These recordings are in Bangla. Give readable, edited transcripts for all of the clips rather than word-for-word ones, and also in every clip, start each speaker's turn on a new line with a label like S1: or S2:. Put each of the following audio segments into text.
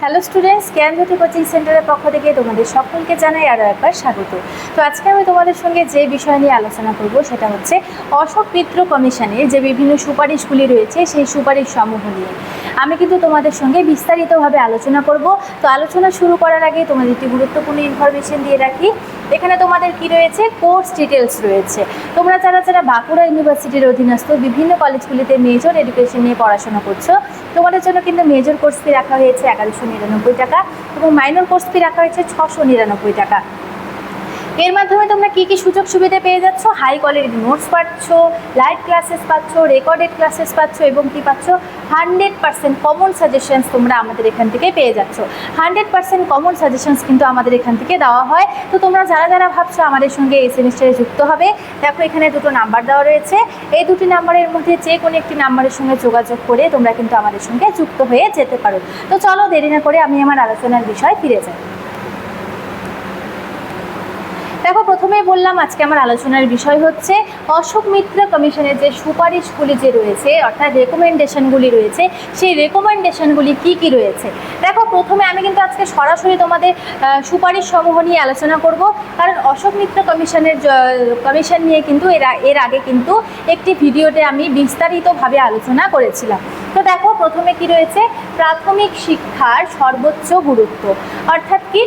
S1: হ্যালো স্টুডেন্টস, জ্ঞানজ্যোতি কোচিং সেন্টারের পক্ষ থেকে তোমাদের সকলকে জানাই আরও একবার স্বাগত। তো আজকে আমি তোমাদের সঙ্গে যে বিষয় নিয়ে আলোচনা করব সেটা হচ্ছে অশোক মিত্র কমিশনের যে বিভিন্ন সুপারিশগুলি রয়েছে সেই সুপারিশ সমূহ নিয়ে আমি কিন্তু তোমাদের সঙ্গে বিস্তারিতভাবে আলোচনা করব। তো আলোচনা শুরু করার আগে তোমাদের একটি গুরুত্বপূর্ণ ইনফরমেশন দিয়ে রাখি। এখানে তোমাদের কি রয়েছে, কোর্স ডিটেলস রয়েছে। তোমরা যারা বাঁকুড়া ইউনিভার্সিটির অধীনস্থ বিভিন্ন কলেজগুলিতে মেজর এডুকেশন নিয়ে পড়াশোনা করছো, তোমাদের জন্য কিন্তু মেজর কোর্স ফি রাখা হয়েছে 1199 টাকা এবং মাইনর কোর্স ফি রাখা হয়েছে 699 টাকা। এর মাধ্যমে তোমরা কি কি সুযোগ সুবিধা পেয়ে যাচ্ছ? হাই কোয়ালিটির নোটস পাচ্ছ, লাইভ ক্লাসেস পাচ্ছ, রেকর্ডেড ক্লাসেস পাচ্ছ এবং কি পাচ্ছ 100% কমন সাজেশনস তোমরা আমাদের এখান থেকে পেয়ে যাচ্ছ। 100% কমন সাজেশনস কিন্তু আমাদের এখান থেকে দেওয়া হয়। তো তোমরা যারা ভাবছো আমাদের সঙ্গে এই সেমিস্টারে যুক্ত হবে, দেখো এখানে দুটো নাম্বার দেওয়া রয়েছে। এই দুটি নাম্বারের মধ্যে যে কোনো একটি নাম্বারের সঙ্গে যোগাযোগ করে তোমরা কিন্তু আমাদের সঙ্গে যুক্ত হয়ে যেতে পারো। তো চলো দেরি না করে আমি আমার আলোচনার বিষয় ফিরে যাই। দেখো, প্রথমেই বললাম আজকে আমার আলোচনার বিষয় হচ্ছে অশোক মিত্র কমিশনের যে সুপারিশগুলি যে রয়েছে, অর্থাৎ রেকমেন্ডেশনগুলি রয়েছে, সেই রেকমেন্ডেশনগুলি কি কি রয়েছে। দেখো, প্রথমে আমি কিন্তু আজকে সরাসরি তোমাদের সুপারিশ সমূহ নিয়ে আলোচনা করব, কারণ অশোক মিত্র কমিশন নিয়ে কিন্তু এর আগে কিন্তু একটি ভিডিওতে আমি বিস্তারিতভাবে আলোচনা করেছিলাম। তো দেখো, প্রথমে কি রয়েছে, প্রাথমিক শিক্ষার সর্বোচ্চ গুরুত্ব। অর্থাৎ কি,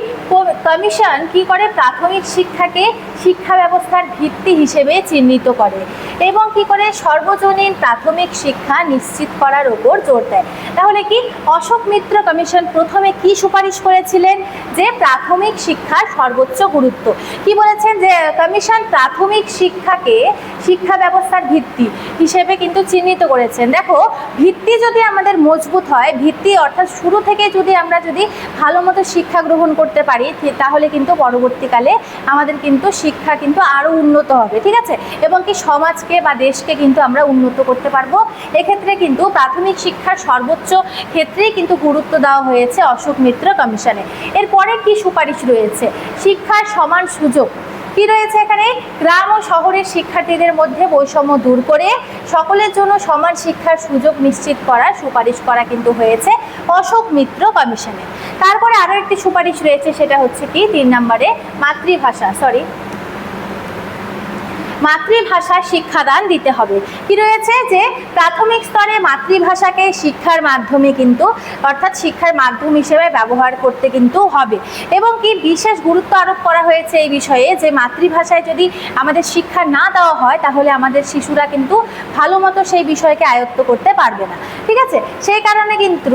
S1: কমিশন কি করে, প্রাথমিক শিক্ষাকে শিক্ষা ব্যবস্থার ভিত্তি হিসেবে চিহ্নিত করে এবং কি করে সর্বজনীন প্রাথমিক শিক্ষা নিশ্চিত করার ওপর জোর দেয়। তাহলে কি, অশোক মিত্র কমিশন প্রথমে কি সুপারিশ করেছিলেন? যে প্রাথমিক শিক্ষার সর্বোচ্চ গুরুত্ব। কি বলেছেন? যে কমিশন প্রাথমিক শিক্ষাকে শিক্ষা ব্যবস্থার ভিত্তি হিসেবে কিন্তু চিহ্নিত করেছেন। দেখো, ভিত্তি যদি আমাদের মজবুত হয়, ভিত্তি অর্থাৎ শুরু থেকে যদি আমরা ভালো মতো শিক্ষা গ্রহণ করতে পারি, তাহলে কিন্তু পরবর্তীকালে আমাদের কিন্তু শিক্ষা কিন্তু আরও উন্নত হবে, ঠিক আছে, এবং কি সমাজকে বা দেশকে কিন্তু আমরা উন্নত করতে পারবো। এক্ষেত্রে কিন্তু প্রাথমিক শিক্ষার সর্বোচ্চ ক্ষেত্রেই কিন্তু গুরুত্ব দেওয়া হয়েছে অশোক মিত্র কমিশনে। এরপরে কি সুপারিশ রয়েছে? শিক্ষার সমান সুযোগ। কি রয়েছে এখানে? গ্রাম ও শহরের শিক্ষার্থীদের মধ্যে বৈষম্য দূর করে সকলের জন্য সমান শিক্ষার সুযোগ নিশ্চিত করার সুপারিশ করা কিন্তু হয়েছে অশোক মিত্র কমিশনে। তারপরে আরও একটি সুপারিশ রয়েছে, সেটা হচ্ছে কি 3 নম্বরে মাতৃভাষায় শিক্ষাদান দিতে হবে। কি রয়েছে? যে প্রাথমিক স্তরে মাতৃভাষাকে শিক্ষার মাধ্যমে কিন্তু অর্থাৎ শিক্ষার মাধ্যম হিসেবে ব্যবহার করতে কিন্তু হবে এবং কি বিশেষ গুরুত্ব আরোপ করা হয়েছে এই বিষয়ে, যে মাতৃভাষায় যদি আমাদের শিক্ষা না দেওয়া হয় তাহলে আমাদের শিশুরা কিন্তু ভালো মতো সেই বিষয়কে আয়ত্ত করতে পারবে না, ঠিক আছে। সেই কারণে কিন্তু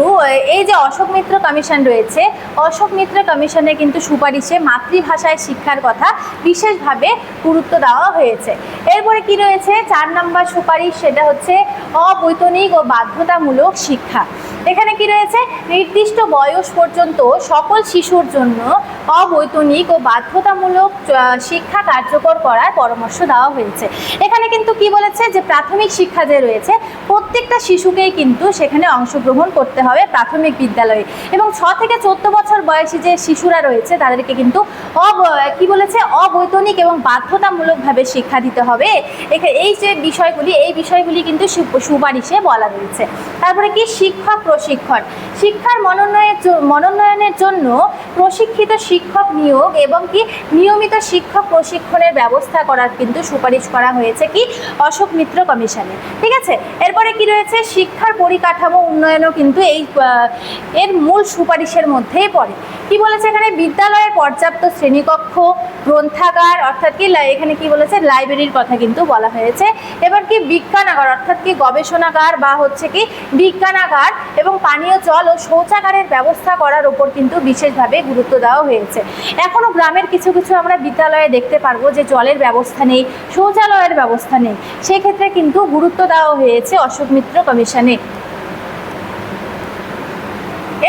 S1: এই যে অশোক মিত্র কমিশন রয়েছে, অশোক মিত্র কমিশনে কিন্তু সুপারিশে মাতৃভাষায় শিক্ষার কথা বিশেষভাবে গুরুত্ব দেওয়া হয়েছে। এরপরে কি রয়েছে 4 নম্বর সুপারিশ, সেটা হচ্ছে অবৈতনিক ও বাধ্যতামূলক শিক্ষা। এখানে কি রয়েছে? নির্দিষ্ট বয়স পর্যন্ত সকল শিশুর জন্য অবৈতনিক ও বাধ্যতামূলক শিক্ষা কার্যকর করার পরামর্শ দেওয়া হয়েছে। এখানে কিন্তু কি বলেছে, যে প্রাথমিক শিক্ষা যে রয়েছে প্রত্যেকটা শিশুকেই কিন্তু সেখানে অংশগ্রহণ করতে হবে প্রাথমিক বিদ্যালয়ে, এবং 6 থেকে 14 বছর বয়সী যে শিশুরা রয়েছে তাদেরকে কিন্তু অবৈতনিক এবং বাধ্যতামূলকভাবে শিক্ষা দিতে হবে। এই যে বিষয়গুলি কিন্তু সুপারিশে বলা রয়েছে। তারপরে কি শিক্ষক প্রশিক্ষণ। শিক্ষার মনোন্নয়নের জন্য প্রশিক্ষিত শিক্ষক নিয়োগ এবং কি নিয়মিত শিক্ষক প্রশিক্ষণের ব্যবস্থা করার কিন্তু সুপারিশ করা হয়েছে কি অশোক মিত্র কমিশনে, ঠিক আছে। এরপরে কি রয়েছে, শিক্ষার পরিকাঠামো উন্নয়নও কিন্তু এর মূল সুপারিশের মধ্যেই পড়ে। কি বলেছে এখানে? বিদ্যালয়ে পর্যাপ্ত শ্রেণীকক্ষ, গ্রন্থাগার, অর্থাৎ কি এখানে কি বলেছে, লাইব্রেরির কথা কিন্তু বলা হয়েছে। এবার কি বিজ্ঞানাগার, অর্থাৎ কি গবেষণাগার বা হচ্ছে কি বিজ্ঞানাগার এবং পানীয় জল ও শৌচাগারের ব্যবস্থা করার ওপর কিন্তু বিশেষভাবে গুরুত্ব দেওয়া হয়েছে। এখনও গ্রামের কিছু আমরা বিদ্যালয়ে দেখতে পারবো যে জলের ব্যবস্থা নেই, শৌচালয়ের ব্যবস্থা নেই, সেক্ষেত্রে কিন্তু গুরুত্ব দেওয়া হয়েছে অশোক মিত্র কমিশনে।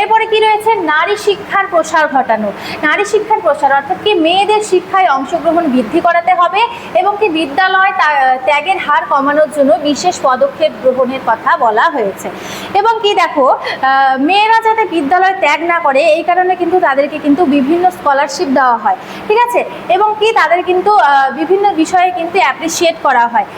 S1: এরপরে কি রয়েছে, নারী শিক্ষার প্রসার ঘটানো। নারী শিক্ষার প্রসার অর্থাৎ কি মেয়েদের শিক্ষায় অংশগ্রহণ বৃদ্ধি করাতে হবে এবং কি বিদ্যালয় ত্যাগের হার কমানোর জন্য বিশেষ পদক্ষেপ গ্রহণের কথা বলা হয়েছে। এবং কি দেখো, মেয়েরা যাতে বিদ্যালয় ত্যাগ না করে এই কারণে কিন্তু তাদেরকে কিন্তু বিভিন্ন স্কলারশিপ দেওয়া হয়, ঠিক আছে, এবং কি তাদের কিন্তু বিভিন্ন বিষয়ে কিন্তু অ্যাপ্রিসিয়েট করা হয়।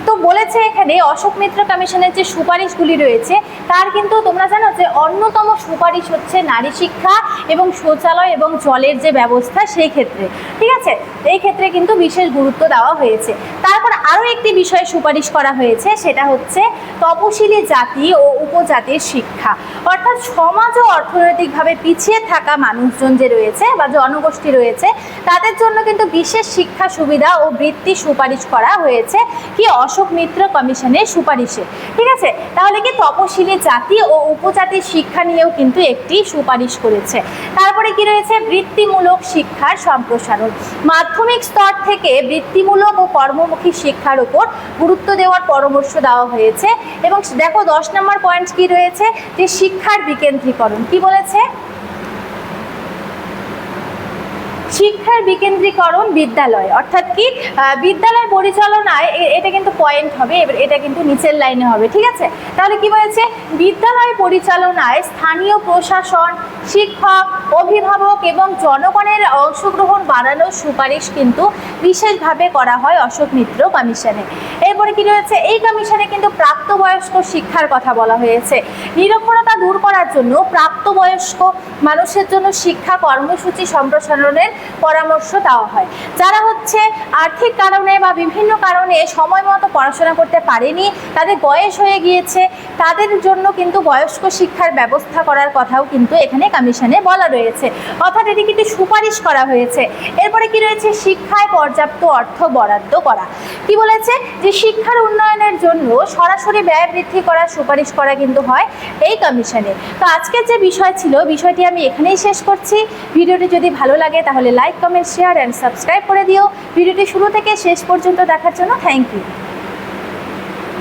S1: তো বলেছে এখানে অশোক মিত্র কমিশনের যে সুপারিশগুলি রয়েছে তার কিন্তু তোমরা জানো যে অন্যতম সুপারিশ সুপারিশ হচ্ছে নারী শিক্ষা এবং শৌচালয় এবং জলের যে ব্যবস্থা সেই ক্ষেত্রে, ঠিক আছে, এই ক্ষেত্রে কিন্তু বিশেষ গুরুত্ব দেওয়া হয়েছে। তারপর আরও একটি বিষয়ে সুপারিশ করা হয়েছে, সেটা হচ্ছে তপশিলি জাতি ও উপজাতির শিক্ষা। অর্থাৎ সমাজ ও অর্থনৈতিকভাবে পিছিয়ে থাকা মানুষজন যে রয়েছে বা জনগোষ্ঠী রয়েছে তাদের জন্য কিন্তু বিশেষ শিক্ষা সুবিধা ও বৃত্তি সুপারিশ করা হয়েছে কি অশোক মিত্র কমিশনের সুপারিশে, ঠিক আছে। তাহলে কি তপশিলি জাতি ও উপজাতির শিক্ষা নিয়েও কিন্তু একটি সুপারিশ করেছে। তারপরে কি রয়েছে, বৃত্তিমূলক শিক্ষার সম্প্রসারণ। মাধ্যমিক স্তর থেকে বৃত্তিমূলক ও কর্মমুখী শিক্ষার উপর গুরুত্ব দেওয়ার পরামর্শ দেওয়া হয়েছে। এবং দেখো 10 নম্বর পয়েন্ট কি রয়েছে, যে শিক্ষার বিকেন্দ্রীকরণ। কি বলেছে, শিক্ষার বিকেন্দ্রীকরণ বিদ্যালয়, অর্থাৎ কি বিদ্যালয় পরিচালনায়, এটা কিন্তু পয়েন্ট হবে, এবার এটা কিন্তু নিচের লাইনে হবে, ঠিক আছে। তাহলে কি বলেছে, বিদ্যালয় পরিচালনায় স্থানীয় প্রশাসন, শিক্ষক, অভিভাবক এবং জনগণের অংশগ্রহণ বাড়ানোর সুপারিশ কিন্তু বিশেষভাবে করা হয় অশোক মিত্র কমিশনে। এরপরে কি রয়েছে, এই কমিশনে কিন্তু প্রাপ্তবয়স্ক শিক্ষার কথা বলা হয়েছে। নিরক্ষরতা দূর করার জন্য প্রাপ্তবয়স্ক মানুষের জন্য শিক্ষা কর্মসূচি সম্প্রসারণের পরামর্শ দেওয়া হয়। যারা হচ্ছে আর্থিক কারণে বা বিভিন্ন কারণে সময় মতো পড়াশোনা করতে পারেনি, তাদের বয়স হয়ে গিয়েছে, তাদের জন্য কিন্তু বয়স্ক শিক্ষার ব্যবস্থা করার কথাও কিন্তু এখানে কমিশনে বলা রয়েছে, অর্থাৎ এটি কিন্তু সুপারিশ করা হয়েছে। এরপরে কি রয়েছে, শিক্ষায় পর্যাপ্ত অর্থ বরাদ্দ করা। কি বলেছে, যে শিক্ষার উন্নয়নের জন্য সরাসরি ব্যয় বৃদ্ধি করার সুপারিশ করা কিন্তু হয় এই কমিশনে। তো আজকের যে বিষয় ছিল, বিষয়টি আমি এখানেই শেষ করছি। ভিডিওটি যদি ভালো লাগে তাহলে like, comment, share and subscribe করে দিও। ভিডিওটি শুরু থেকে শেষ পর্যন্ত দেখার জন্য থ্যাংক ইউ।